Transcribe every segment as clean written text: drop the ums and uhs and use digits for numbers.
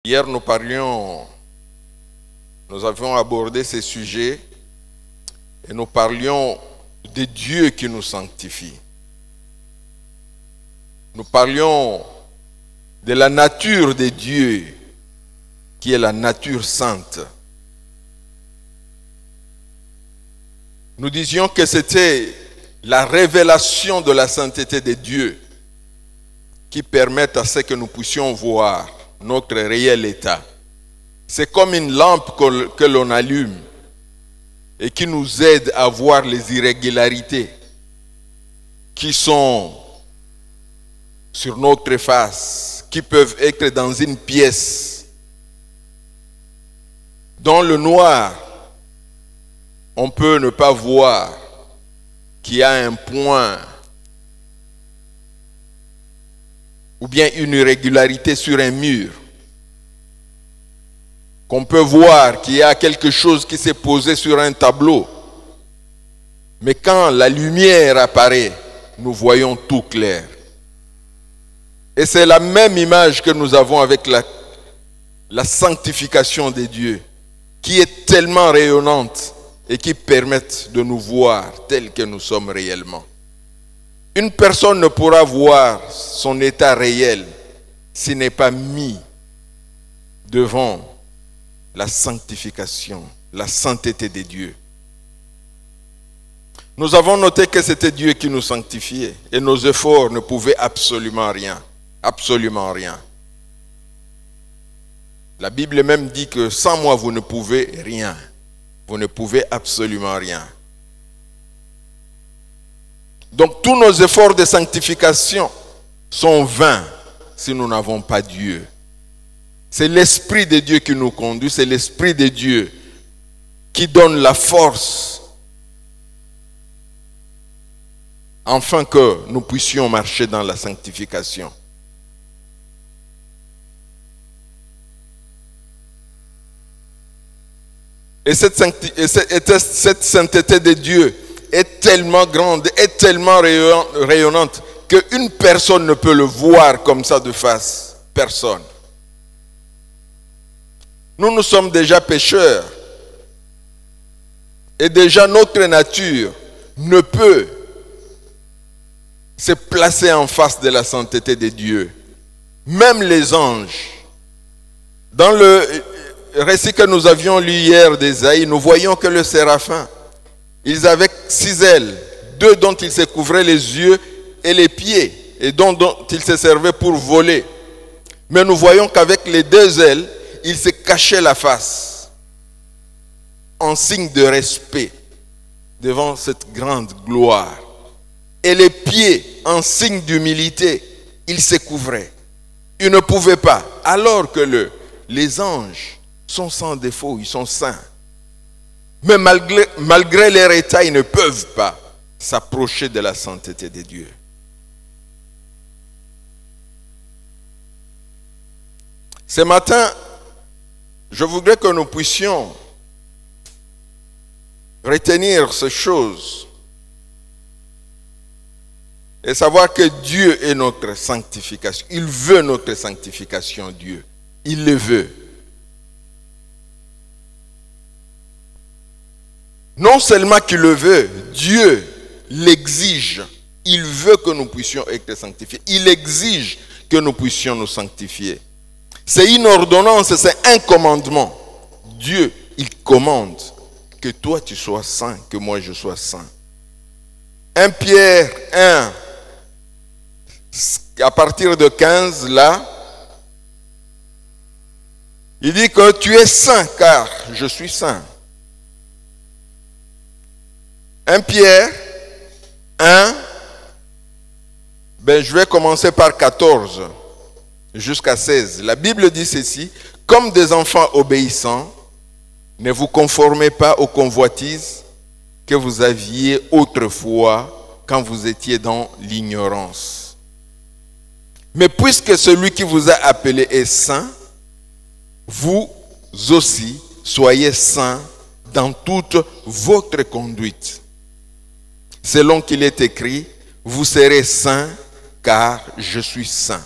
Hier, nous avions abordé ces sujets et nous parlions de Dieu qui nous sanctifie. Nous parlions de la nature de Dieu qui est la nature sainte. Nous disions que c'était la révélation de la sainteté de Dieu qui permet à ce que nous puissions voir notre réel état. C'est comme une lampe que l'on allume et qui nous aide à voir les irrégularités qui sont sur notre face, qui peuvent être dans une pièce. Dans le noir, on peut ne pas voir qu'il y a un point ou bien une irrégularité sur un mur, qu'on peut voir qu'il y a quelque chose qui s'est posé sur un tableau. Mais quand la lumière apparaît, nous voyons tout clair. Et c'est la même image que nous avons avec la sanctification de Dieu, qui est tellement rayonnante et qui permet de nous voir tels que nous sommes réellement. Une personne ne pourra voir son état réel s'il n'est pas mis devant la sanctification, la sainteté de Dieu. Nous avons noté que c'était Dieu qui nous sanctifiait et nos efforts ne pouvaient absolument rien. Absolument rien. La Bible même dit que sans moi vous ne pouvez rien. Vous ne pouvez absolument rien. Donc tous nos efforts de sanctification sont vains si nous n'avons pas Dieu. C'est l'Esprit de Dieu qui nous conduit, c'est l'Esprit de Dieu qui donne la force afin que nous puissions marcher dans la sanctification. Et cette sainteté de Dieu est tellement grande, est tellement rayonnante qu'une personne ne peut le voir comme ça de face. Personne. Nous sommes déjà pécheurs. Et déjà notre nature ne peut se placer en face de la sainteté de Dieu. Même les anges. Dans le récit que nous avions lu hier d'Ésaïe, nous voyons que le séraphin, ils avaient 6 ailes, 2 dont ils se couvraient les yeux et les pieds, et dont ils se servaient pour voler. Mais nous voyons qu'avec les 2 ailes, ils se cachaient la face, en signe de respect devant cette grande gloire. Et les pieds, en signe d'humilité, ils se couvraient. Ils ne pouvaient pas, alors que les anges sont sans défaut, ils sont saints. Mais malgré leur état, ils ne peuvent pas s'approcher de la sainteté de Dieu. Ce matin, je voudrais que nous puissions retenir ces choses et savoir que Dieu est notre sanctification. Il veut notre sanctification, Dieu. Il le veut. Non seulement qu'il le veut, Dieu l'exige. Il veut que nous puissions être sanctifiés. Il exige que nous puissions nous sanctifier. C'est une ordonnance, c'est un commandement. Dieu, il commande que toi tu sois saint, que moi je sois saint. 1 Pierre 1, à partir de 15, là, il dit que tu es saint car je suis saint. 1 Pierre 1, je vais commencer par 14 jusqu'à 16. La Bible dit ceci: comme des enfants obéissants, ne vous conformez pas aux convoitises que vous aviez autrefois quand vous étiez dans l'ignorance. Mais puisque celui qui vous a appelé est saint, vous aussi soyez saints dans toute votre conduite. Selon qu'il est écrit, vous serez saints car je suis saint.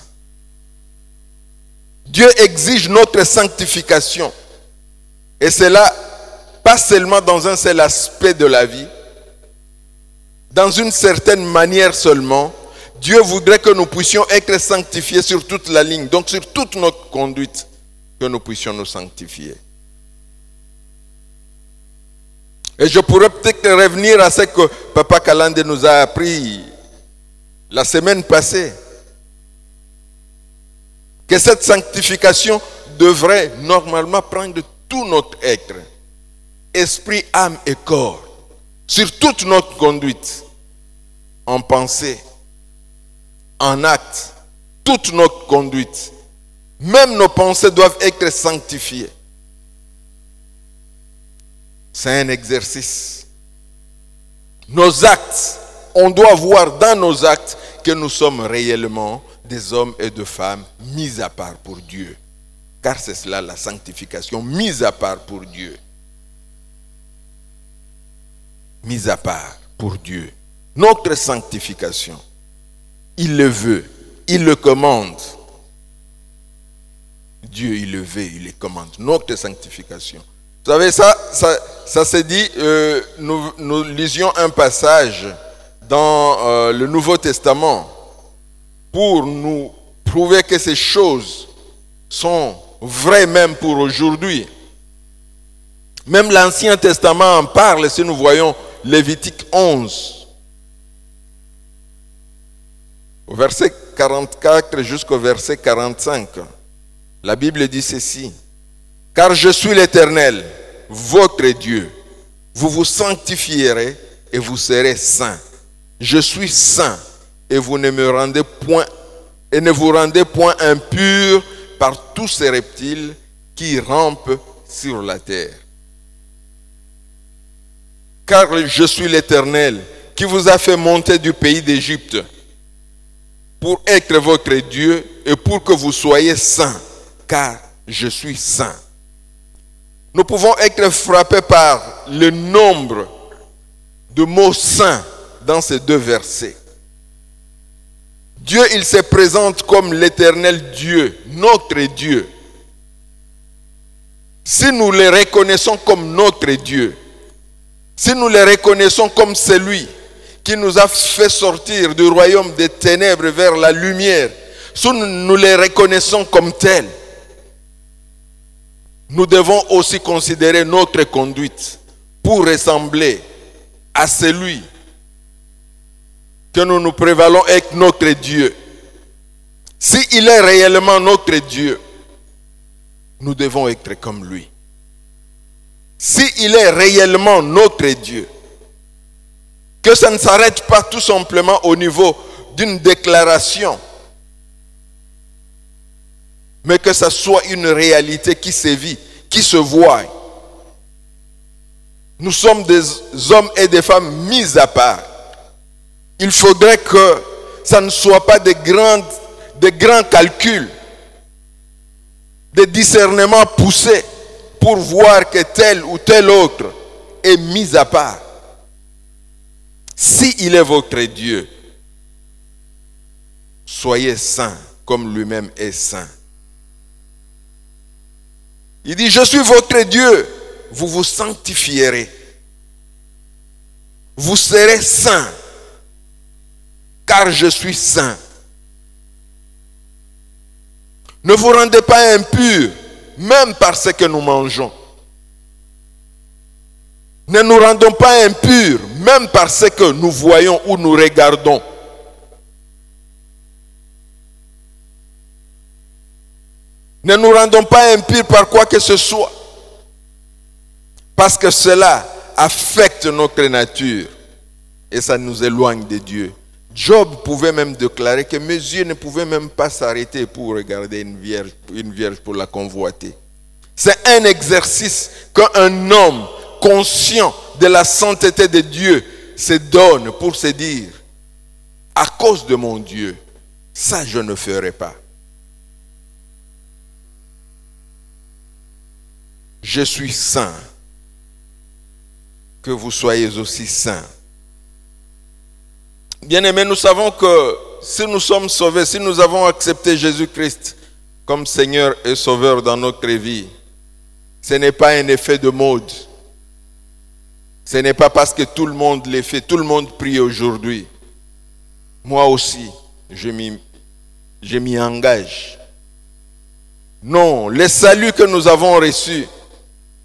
Dieu exige notre sanctification. Et cela, pas seulement dans un seul aspect de la vie, dans une certaine manière seulement. Dieu voudrait que nous puissions être sanctifiés sur toute la ligne, donc sur toute notre conduite, que nous puissions nous sanctifier. Et je pourrais peut-être revenir à ce que Papa Kalande nous a appris la semaine passée. Que cette sanctification devrait normalement prendre tout notre être, esprit, âme et corps, sur toute notre conduite, en pensée, en acte, toute notre conduite. Même nos pensées doivent être sanctifiées. C'est un exercice. Nos actes, on doit voir dans nos actes que nous sommes réellement des hommes et de femmes mis à part pour Dieu. Car c'est cela la sanctification, mis à part pour Dieu. Mis à part pour Dieu. Notre sanctification, il le veut, il le commande. Dieu, il le veut, il le commande. Notre sanctification. Vous savez, ça s'est dit, nous lisions un passage dans le Nouveau Testament pour nous prouver que ces choses sont vraies même pour aujourd'hui. Même l'Ancien Testament en parle si nous voyons Lévitique 11. Au verset 44 jusqu'au verset 45, la Bible dit ceci. Car je suis l'Éternel, votre Dieu. Vous vous sanctifierez et vous serez saints. Je suis saint et vous ne me rendez point et ne vous rendez point impurs par tous ces reptiles qui rampent sur la terre. Car je suis l'Éternel qui vous a fait monter du pays d'Égypte pour être votre Dieu et pour que vous soyez saints, car je suis saint. Nous pouvons être frappés par le nombre de mots saints dans ces deux versets. Dieu, il se présente comme l'Éternel Dieu, notre Dieu. Si nous le reconnaissons comme notre Dieu, si nous le reconnaissons comme celui qui nous a fait sortir du royaume des ténèbres vers la lumière, si nous le reconnaissons comme tel, nous devons aussi considérer notre conduite pour ressembler à celui que nous prévalons être notre Dieu. S'il est réellement notre Dieu, nous devons être comme lui. S'il est réellement notre Dieu, que ça ne s'arrête pas tout simplement au niveau d'une déclaration, mais que ça soit une réalité qui se vit, qui se voit. Nous sommes des hommes et des femmes mis à part. Il faudrait que ça ne soit pas de grands calculs, des discernements poussés pour voir que tel ou tel autre est mis à part. S'il est votre Dieu, soyez saints comme lui-même est saint. Il dit, je suis votre Dieu, vous vous sanctifierez. Vous serez saints, car je suis saint. Ne vous rendez pas impurs, même par ce que nous mangeons. Ne nous rendons pas impurs, même par ce que nous voyons ou nous regardons. Ne nous rendons pas impurs par quoi que ce soit. Parce que cela affecte notre nature. Et ça nous éloigne de Dieu. Job pouvait même déclarer que mes yeux ne pouvaient même pas s'arrêter pour regarder une vierge pour la convoiter. C'est un exercice qu'un homme conscient de la sainteté de Dieu se donne pour se dire, à cause de mon Dieu, ça je ne ferai pas. Je suis saint, que vous soyez aussi saints. Bien-aimés, nous savons que si nous sommes sauvés, si nous avons accepté Jésus-Christ comme Seigneur et Sauveur dans notre vie, ce n'est pas un effet de mode. Ce n'est pas parce que tout le monde le fait, tout le monde prie aujourd'hui. Moi aussi, je m'y engage. Non, le salut que nous avons reçu,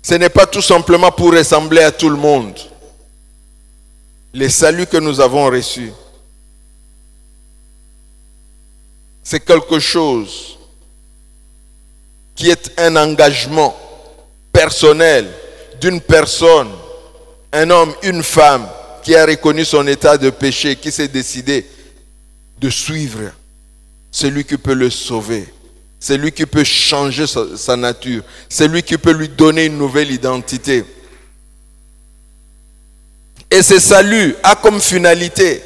ce n'est pas tout simplement pour ressembler à tout le monde. Le salut que nous avons reçu, c'est quelque chose qui est un engagement personnel d'une personne, un homme, une femme qui a reconnu son état de péché, qui s'est décidé de suivre celui qui peut le sauver, celui qui peut changer sa nature, celui qui peut lui donner une nouvelle identité. Et ce salut a comme finalité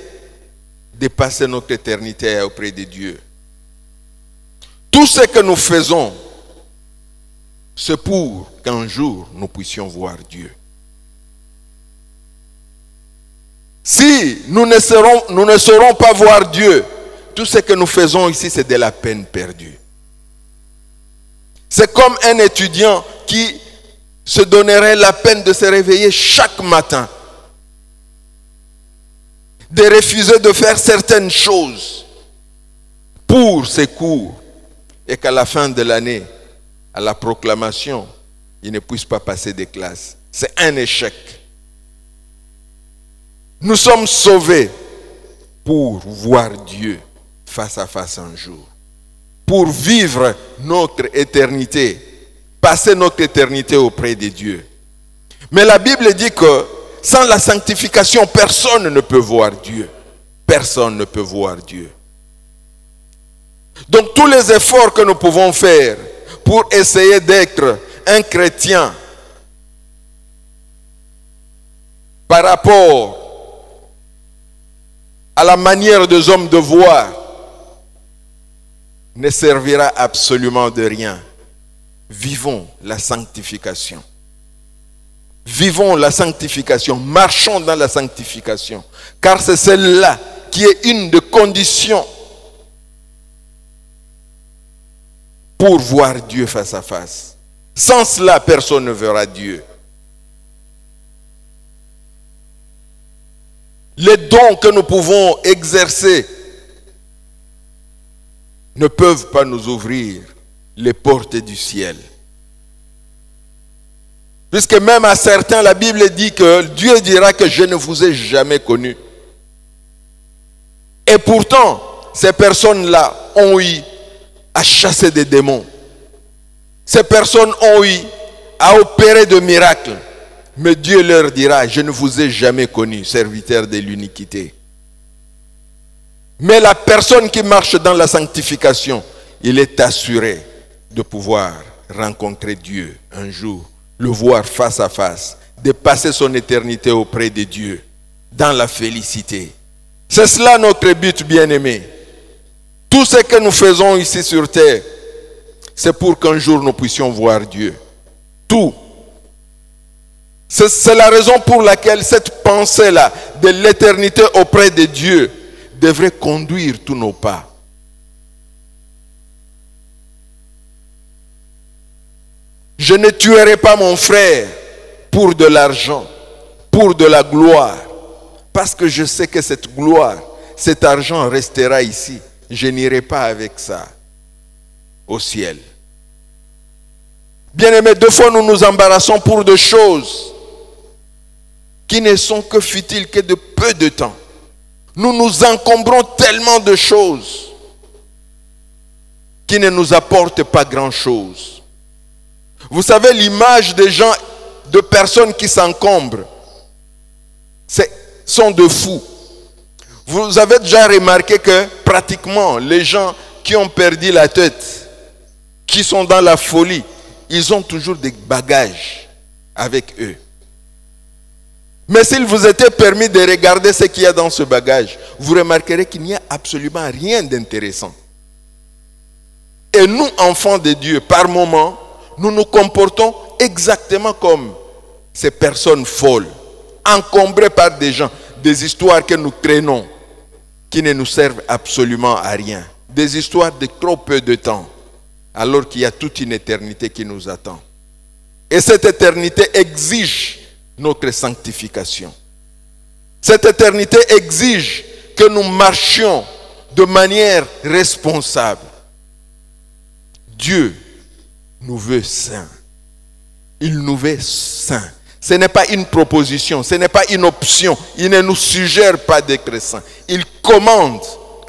de passer notre éternité auprès de Dieu. Tout ce que nous faisons, c'est pour qu'un jour nous puissions voir Dieu. Si nous ne saurons pas voir Dieu, tout ce que nous faisons ici, c'est de la peine perdue. C'est comme un étudiant qui se donnerait la peine de se réveiller chaque matin, de refuser de faire certaines choses pour ses cours, et qu'à la fin de l'année, à la proclamation, il ne puisse pas passer des classes. C'est un échec. Nous sommes sauvés pour voir Dieu face à face un jour, pour vivre notre éternité, passer notre éternité auprès de Dieu. Mais la Bible dit que sans la sanctification, personne ne peut voir Dieu. Personne ne peut voir Dieu. Donc tous les efforts que nous pouvons faire pour essayer d'être un chrétien par rapport à la manière des hommes de voir ne servira absolument de rien. Vivons la sanctification. Vivons la sanctification, marchons dans la sanctification, car c'est celle-là qui est une des conditions pour voir Dieu face à face. Sans cela, personne ne verra Dieu. Les dons que nous pouvons exercer ne peuvent pas nous ouvrir les portes du ciel. Puisque même à certains, la Bible dit que Dieu dira que je ne vous ai jamais connus. Et pourtant, ces personnes-là ont eu à chasser des démons. Ces personnes ont eu à opérer de miracles. Mais Dieu leur dira, je ne vous ai jamais connus, serviteurs de l'iniquité. Mais la personne qui marche dans la sanctification, il est assuré de pouvoir rencontrer Dieu un jour, le voir face à face, de passer son éternité auprès de Dieu, dans la félicité. C'est cela notre but, bien-aimé. Tout ce que nous faisons ici sur terre, c'est pour qu'un jour nous puissions voir Dieu. Tout. C'est la raison pour laquelle cette pensée-là de l'éternité auprès de Dieu devrait conduire tous nos pas. Je ne tuerai pas mon frère pour de l'argent, pour de la gloire, parce que je sais que cette gloire, cet argent restera ici. Je n'irai pas avec ça au ciel. Bien-aimés, deux fois nous nous embarrassons pour des choses qui ne sont que futiles, que de peu de temps. Nous nous encombrons tellement de choses qui ne nous apportent pas grand-chose. Vous savez, l'image des gens, de personnes qui s'encombrent, sont de fous. Vous avez déjà remarqué que pratiquement les gens qui ont perdu la tête, qui sont dans la folie, ils ont toujours des bagages avec eux. Mais s'il vous était permis de regarder ce qu'il y a dans ce bagage, vous remarquerez qu'il n'y a absolument rien d'intéressant. Et nous, enfants de Dieu, par moments, nous nous comportons exactement comme ces personnes folles, encombrées par des gens, des histoires que nous traînons, qui ne nous servent absolument à rien. Des histoires de trop peu de temps. alors qu'il y a toute une éternité qui nous attend. Et cette éternité exige notre sanctification. Cette éternité exige que nous marchions de manière responsable. Dieu nous veut saints. Il nous veut saints. Ce n'est pas une proposition, ce n'est pas une option. Il ne nous suggère pas d'être saints. Il commande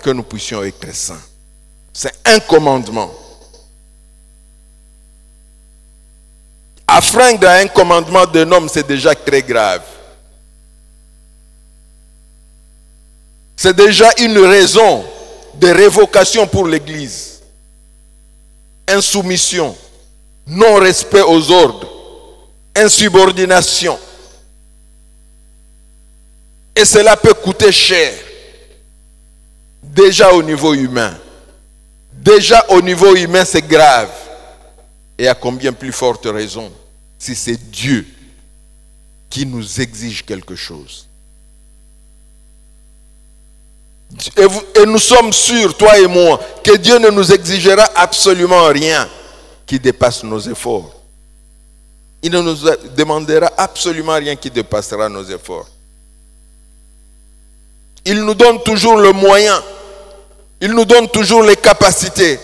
que nous puissions être saints. C'est un commandement. Affreindre à un commandement d'un homme, c'est déjà très grave. C'est déjà une raison de révocation pour l'Église. Insoumission, non-respect aux ordres, insubordination. Et cela peut coûter cher. Déjà au niveau humain. Déjà au niveau humain, c'est grave. Et à combien plus forte raison si c'est Dieu qui nous exige quelque chose. Et nous sommes sûrs, toi et moi, que Dieu ne nous exigera absolument rien qui dépasse nos efforts. Il ne nous demandera absolument rien qui dépassera nos efforts. Il nous donne toujours le moyen, il nous donne toujours les capacités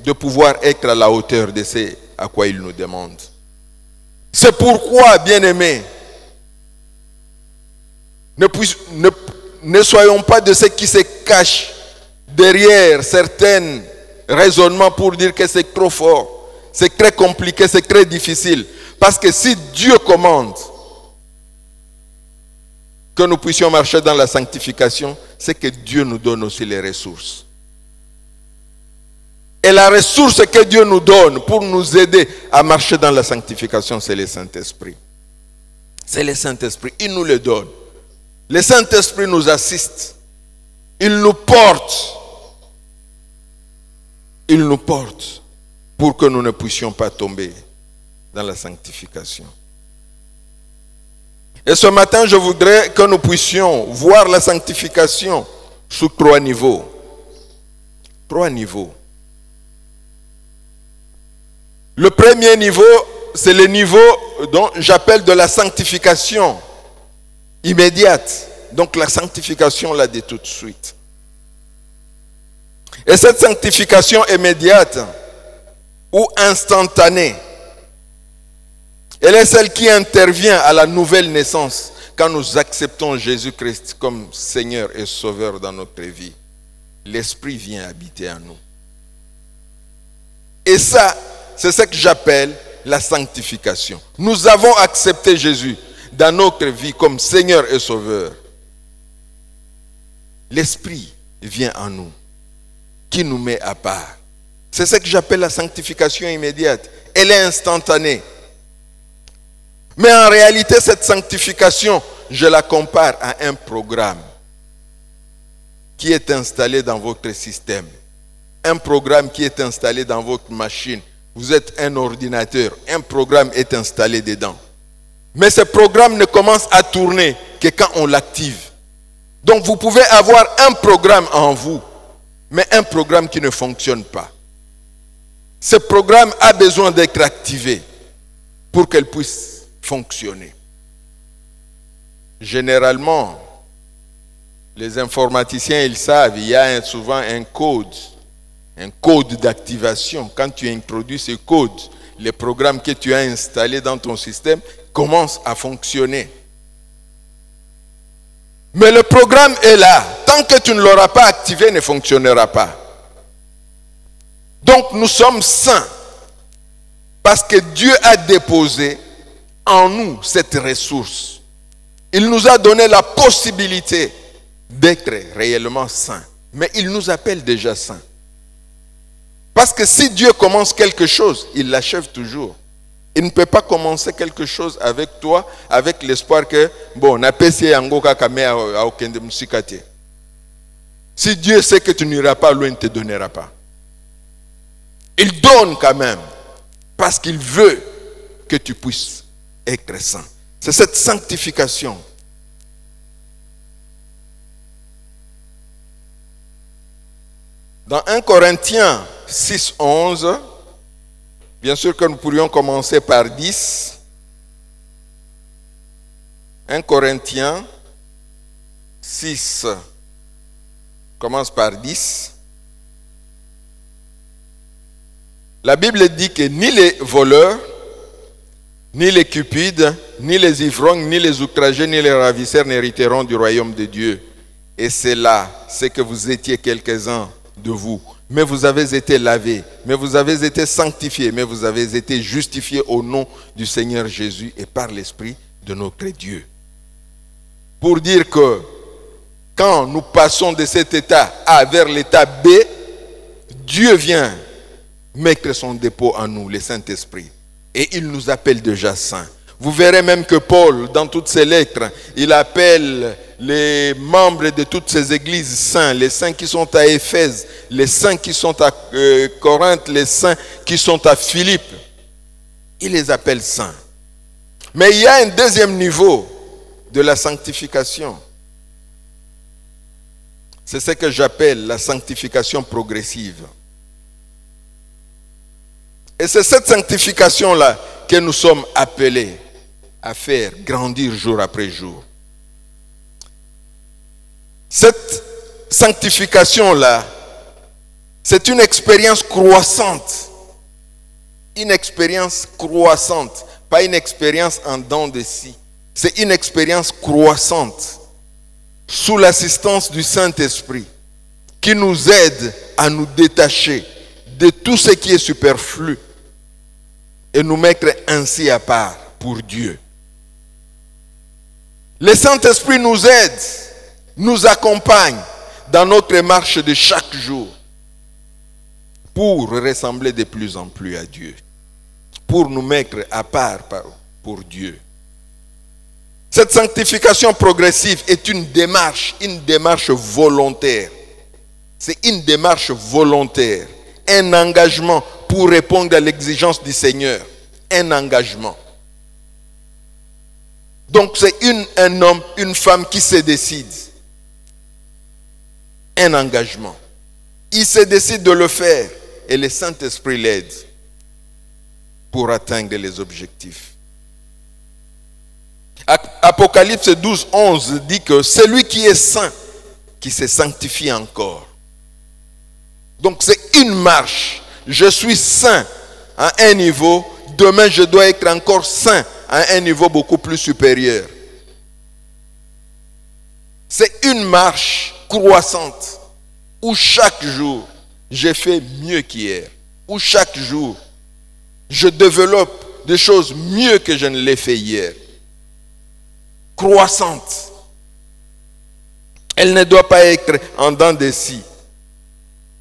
de pouvoir être à la hauteur de ce à quoi il nous demande. C'est pourquoi, bien-aimés, ne soyons pas de ceux qui se cachent derrière certains raisonnements pour dire que c'est trop fort, c'est très compliqué, c'est très difficile. Parce que si Dieu commande que nous puissions marcher dans la sanctification, c'est que Dieu nous donne aussi les ressources. Et la ressource que Dieu nous donne pour nous aider à marcher dans la sanctification, c'est le Saint-Esprit. C'est le Saint-Esprit, il nous le donne. Le Saint-Esprit nous assiste. Il nous porte. Il nous porte pour que nous ne puissions pas tomber dans la sanctification. Et ce matin, je voudrais que nous puissions voir la sanctification sous 3 niveaux. 3 niveaux. Le premier niveau, c'est le niveau dont j'appelle de la sanctification immédiate. Donc la sanctification là de tout de suite. Et cette sanctification immédiate ou instantanée, elle est celle qui intervient à la nouvelle naissance quand nous acceptons Jésus-Christ comme Seigneur et Sauveur dans notre vie. L'Esprit vient habiter en nous. Et ça, c'est ce que j'appelle la sanctification. Nous avons accepté Jésus dans notre vie comme Seigneur et Sauveur. L'Esprit vient en nous, qui nous met à part. C'est ce que j'appelle la sanctification immédiate. Elle est instantanée. Mais en réalité, cette sanctification, je la compare à un programme qui est installé dans votre système. Un programme qui est installé dans votre machine. Vous êtes un ordinateur, un programme est installé dedans. Mais ce programme ne commence à tourner que quand on l'active. Donc vous pouvez avoir un programme en vous, mais un programme qui ne fonctionne pas. Ce programme a besoin d'être activé pour qu'elle puisse fonctionner. Généralement, les informaticiens, ils savent, il y a souvent un code d'activation. Quand tu introduis ce code, les programmes que tu as installés dans ton système commencent à fonctionner. Mais le programme est là. Tant que tu ne l'auras pas activé, il ne fonctionnera pas. Donc nous sommes saints parce que Dieu a déposé en nous cette ressource. Il nous a donné la possibilité d'être réellement saints. Mais il nous appelle déjà saints. Parce que si Dieu commence quelque chose, il l'achève toujours. Il ne peut pas commencer quelque chose avec toi, avec l'espoir que, bon, si Dieu sait que tu n'iras pas loin, il ne te donnera pas. Il donne quand même, parce qu'il veut que tu puisses être saint. C'est cette sanctification. Dans 1 Corinthiens 6, 11, Bien sûr que nous pourrions commencer par 10. 1 Corinthiens 6 commence par 10. La Bible dit que ni les voleurs, ni les cupides, ni les ivrognes, ni les outragés, ni les ravisseurs n'hériteront du royaume de Dieu. Et c'est là, c'est que vous étiez quelques-uns de vous. Mais vous avez été lavés, mais vous avez été sanctifiés, mais vous avez été justifiés au nom du Seigneur Jésus et par l'Esprit de notre Dieu. Pour dire que quand nous passons de cet état A vers l'état B, Dieu vient mettre son dépôt en nous, le Saint-Esprit. Et il nous appelle déjà saints. Vous verrez même que Paul, dans toutes ses lettres, il appelle les membres de toutes ces églises saints, les saints qui sont à Éphèse, les saints qui sont à Corinthe, les saints qui sont à Philippe. Il les appelle saints. Mais il y a un deuxième niveau de la sanctification. C'est ce que j'appelle la sanctification progressive. Et c'est cette sanctification-là que nous sommes appelés à faire grandir jour après jour. Cette sanctification-là, c'est une expérience croissante. Une expérience croissante, pas une expérience en dents de scie. C'est une expérience croissante sous l'assistance du Saint-Esprit qui nous aide à nous détacher de tout ce qui est superflu et nous mettre ainsi à part pour Dieu. Le Saint-Esprit nous aide, nous accompagne dans notre marche de chaque jour pour ressembler de plus en plus à Dieu, pour nous mettre à part pour Dieu. Cette sanctification progressive est une démarche volontaire. C'est une démarche volontaire, un engagement pour répondre à l'exigence du Seigneur, un engagement. Donc c'est un homme, une femme qui se décide. Un engagement. Il se décide de le faire et le Saint-Esprit l'aide pour atteindre les objectifs. Apocalypse 12, 11 dit que celui qui est saint, qui se sanctifie encore. Donc c'est une marche. Je suis saint à un niveau, demain je dois être encore saint à un niveau beaucoup plus supérieur. C'est une marche croissante où chaque jour je fais mieux qu'hier, où chaque jour je développe des choses mieux que je ne l'ai fait hier. Croissante. Elle ne doit pas être en dents de scie.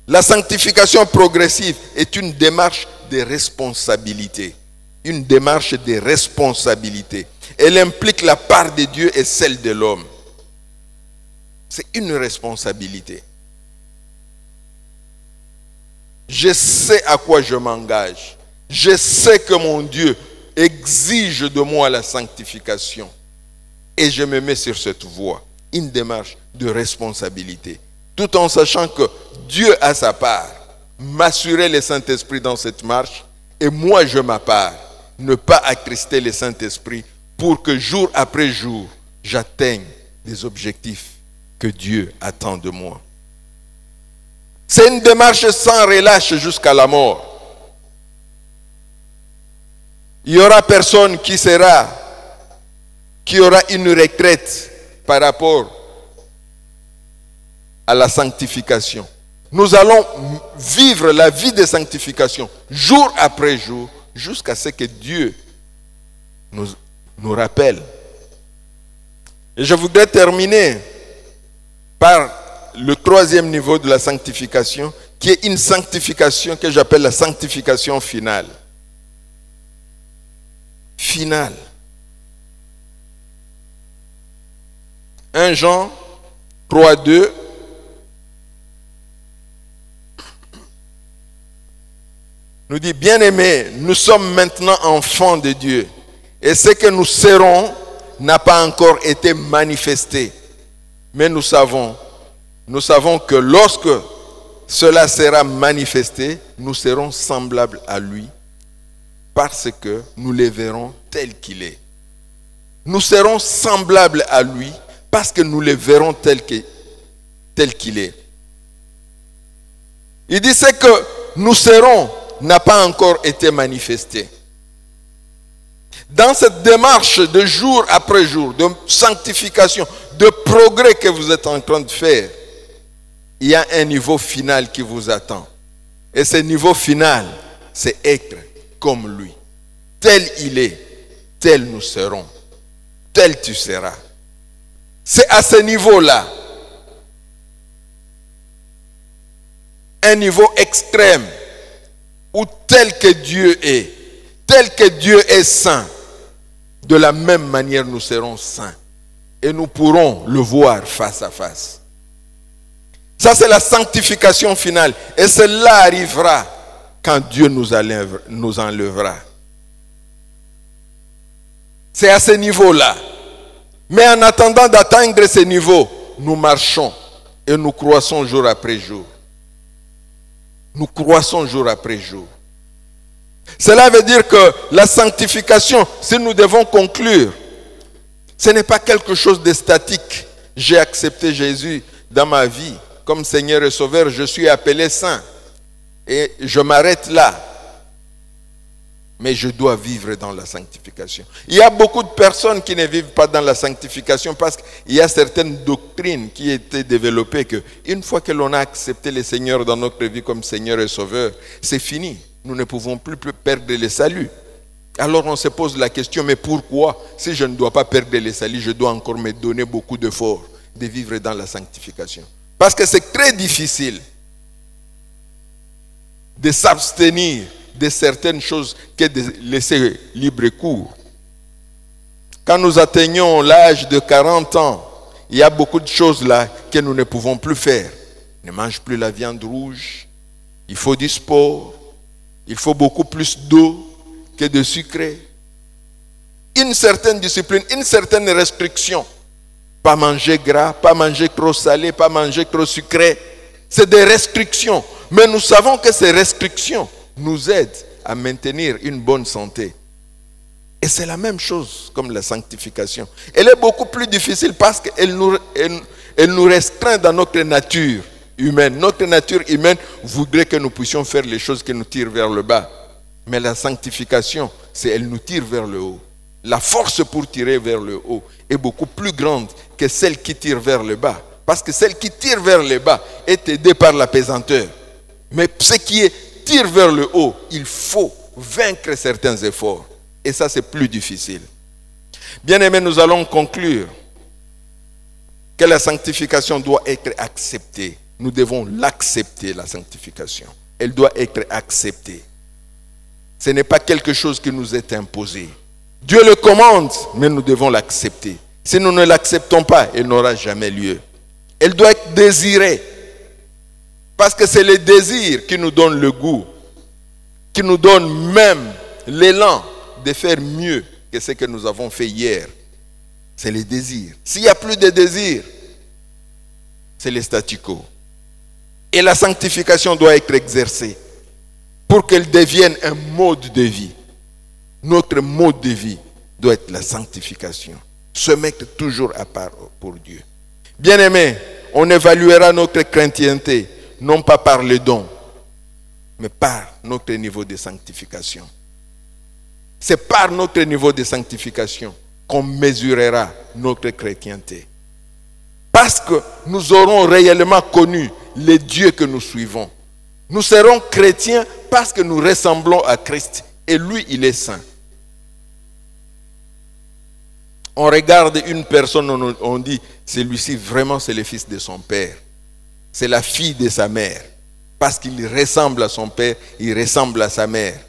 La sanctification progressive est une démarche de responsabilité. Une démarche de responsabilité. Elle implique la part de Dieu et celle de l'homme. C'est une responsabilité. Je sais à quoi je m'engage. Je sais que mon Dieu exige de moi la sanctification. Et je me mets sur cette voie. Une démarche de responsabilité. Tout en sachant que Dieu a sa part. M'assurer le Saint-Esprit dans cette marche. Et moi, je ma part. Ne pas attrister le Saint-Esprit pour que jour après jour, j'atteigne les objectifs que Dieu attend de moi. C'est une démarche sans relâche jusqu'à la mort. Il n'y aura personne qui aura une retraite par rapport à la sanctification. Nous allons vivre la vie de sanctification jour après jour jusqu'à ce que Dieu nous rappelle. Et je voudrais terminer par le troisième niveau de la sanctification, qui est une sanctification que j'appelle la sanctification finale. Finale. 1 Jean 3, 2. Nous dit, bien-aimés, nous sommes maintenant enfants de Dieu. Et ce que nous serons n'a pas encore été manifesté. Mais nous savons que lorsque cela sera manifesté, nous serons semblables à lui, parce que nous le verrons tel qu'il est. Nous serons semblables à lui parce que nous le verrons tel qu'il est. Il dit c'est que nous serons n'a pas encore été manifesté. Dans cette démarche de jour après jour, de sanctification, de progrès que vous êtes en train de faire, il y a un niveau final qui vous attend. Et ce niveau final, c'est être comme lui. Tel il est, tel nous serons, tel tu seras. C'est à ce niveau-là, un niveau extrême, où tel que Dieu est saint, de la même manière nous serons saints. Et nous pourrons le voir face à face. Ça c'est la sanctification finale. Et cela arrivera quand Dieu nous enlèvera. C'est à ce niveau-là. Mais en attendant d'atteindre ce niveau, nous marchons et nous croissons jour après jour. Nous croissons jour après jour. Cela veut dire que la sanctification, si nous devons conclure, ce n'est pas quelque chose de statique. J'ai accepté Jésus dans ma vie comme Seigneur et Sauveur, je suis appelé saint. Et je m'arrête là. Mais je dois vivre dans la sanctification. Il y a beaucoup de personnes qui ne vivent pas dans la sanctification parce qu'il y a certaines doctrines qui étaient développées que une fois que l'on a accepté le Seigneur dans notre vie comme Seigneur et Sauveur, c'est fini. Nous ne pouvons plus perdre le salut. Alors on se pose la question, mais pourquoi, si je ne dois pas perdre le salut, je dois encore me donner beaucoup d'efforts de vivre dans la sanctification? Parce que c'est très difficile de s'abstenir de certaines choses que de laisser libre cours. Quand nous atteignons l'âge de 40 ans, il y a beaucoup de choses là que nous ne pouvons plus faire. Ne mange plus la viande rouge, il faut du sport, il faut beaucoup plus d'eau que de sucre. Une certaine discipline, une certaine restriction. Pas manger gras, pas manger trop salé, pas manger trop sucré. C'est des restrictions. Mais nous savons que ces restrictions nous aident à maintenir une bonne santé. Et c'est la même chose comme la sanctification. Elle est beaucoup plus difficile parce qu'elle nous restreint dans notre nature humaine. Notre nature humaine voudrait que nous puissions faire les choses qui nous tirent vers le bas. Mais la sanctification, elle nous tire vers le haut. La force pour tirer vers le haut est beaucoup plus grande que celle qui tire vers le bas. Parce que celle qui tire vers le bas est aidée par la pesanteur. Mais ce qui tire vers le haut, il faut vaincre certains efforts. Et ça, c'est plus difficile. Bien-aimés, nous allons conclure que la sanctification doit être acceptée. Nous devons l'accepter, la sanctification. Elle doit être acceptée. Ce n'est pas quelque chose qui nous est imposé. Dieu le commande, mais nous devons l'accepter. Si nous ne l'acceptons pas, elle n'aura jamais lieu. Elle doit être désirée. Parce que c'est le désir qui nous donne le goût, qui nous donne même l'élan de faire mieux que ce que nous avons fait hier. C'est le désir. S'il n'y a plus de désir, c'est le statu quo. Et la sanctification doit être exercée pour qu'elle devienne un mode de vie. Notre mode de vie doit être la sanctification. Se mettre toujours à part pour Dieu. Bien-aimés, on évaluera notre chrétienté non pas par les dons, mais par notre niveau de sanctification. C'est par notre niveau de sanctification qu'on mesurera notre chrétienté. Parce que nous aurons réellement connu le Dieu que nous suivons. Nous serons chrétiens parce que nous ressemblons à Christ. Et lui, il est saint. On regarde une personne, on dit, celui-ci vraiment c'est le fils de son père. C'est la fille de sa mère. Parce qu'il ressemble à son père, il ressemble à sa mère.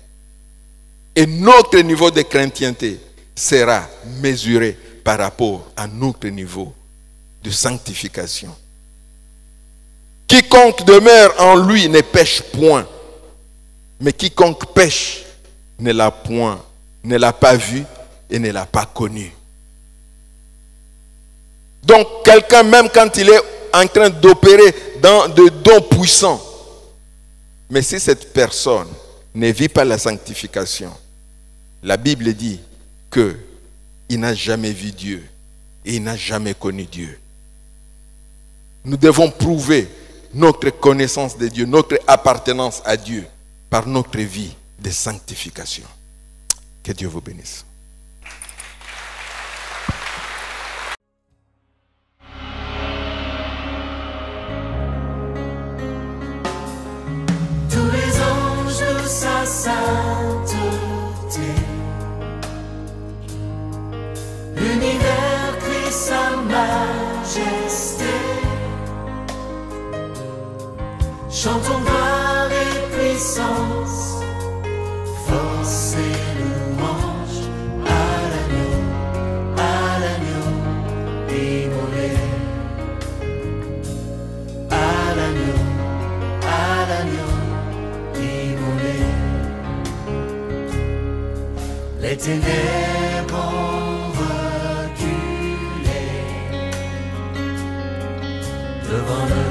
Et notre niveau de chrétienté sera mesuré par rapport à notre niveau de sanctification. Quiconque demeure en lui ne pêche point. Mais quiconque pêche ne l'a point, ne l'a pas vu et ne l'a pas connu. Donc quelqu'un, même quand il est en train d'opérer dans de dons puissants, mais si cette personne ne vit pas la sanctification, La Bible dit qu'il n'a jamais vu Dieu et il n'a jamais connu Dieu. Nous devons prouver notre connaissance de Dieu, notre appartenance à Dieu par notre vie de sanctification. Que Dieu vous bénisse. Tous les anges de sa sainteté, l'univers crie sa majesté. Chantons gloire et puissance, force et louange à l'agneau immolé, à l'agneau immolé. Les ténèbres ont reculé devant le